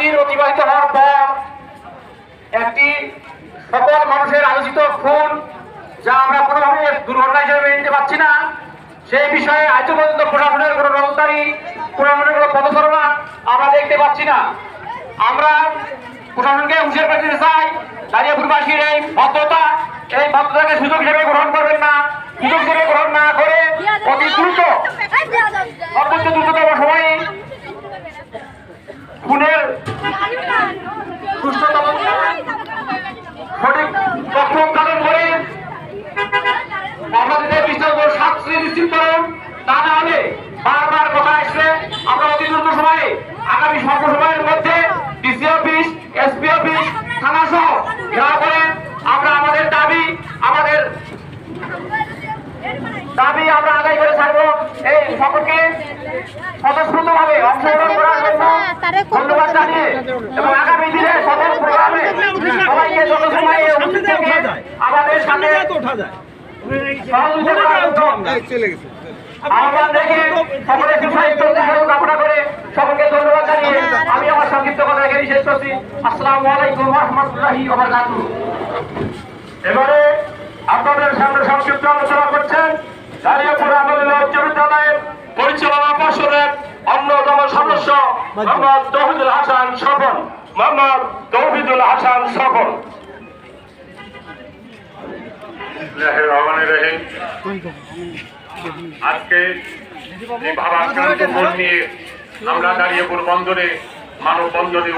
দিন অতিবাহিত হওয়ার পর একটি সকল মানুষের আলোচিত খুন, যা আমরা কোনোভাবে দুর্ঘটনা হিসেবে মেনে নিতে পারছি না, সেই বিষয়ে আজ পর্যন্ত প্রশাসনের কোনো নজরদারি, প্রশাসনের কোনো পদচারণা আমরা দেখতে পাচ্ছি না। আমরা প্রশাসনকে হুঁশিয়ার করে দিতে চাই, দাঁড়িয়াপুরবাসীর এই ভদ্রতাকে সুযোগ হিসেবে গ্রহণ করবেন না। সুযোগ হিসেবে গ্রহণ না করে অতি দ্রুত সর্বোচ্চ দ্রুততম সময়ে খুনের সুষ্ঠু তদন্ত, সঠিক তথ্য উৎপাদন করে অপরাধীদের বিচার শাস্তি নিশ্চিত করুন। তা না হলে বারবার কথা আসলে আমরা অতি দ্রুত সময়ে আগামী স্বল্প সময়ের মধ্যে ডিসি অফিস, এসপি অফিস, থানা সহ ঘেরাও করে আমরা আমাদের দাবি আমরা আদায় করে ছাড়বো। এই সকলকে স্বতঃস্ফূর্তভাবে অংশগ্রহণ করার জন্য ধন্যবাদ জানিয়ে এবং আগামী দিনে সকল প্রোগ্রামে সবাইকে যত সময় উপস্থিত থেকে আমাদের সামনে সহযোগিতা করার জন্য আহ্বান রেখে সকলের সুস্বাস্থ্য কামনা করে সকলকে ধন্যবাদ জানিয়ে আমি আমার সংক্ষিপ্ত কথা এখানেই শেষ করছি। আসসালামু আলাইকুম ওয়া রাহমাতুল্লাহি ওয়া বারাকাতুহু। এবারে আপনাদের সামনে সংক্ষিপ্ত আলোচনা করছেন দাঁড়িয়াপুর আমলিল্লাহ উচ্চ বিদ্যালয়ের পরিচালনা পর্ষদের অন্যতম সদস্য মোহাম্মদ তৌহিদুল হাসান স্বপন। মোহাম্মদ তৌহিদুল হাসান স্বপন। আজকে এই ভাবাক্রান্ত মন নিয়ে আমরা দাঁড়িয়াপুর বন্দরে মানববন্ধনে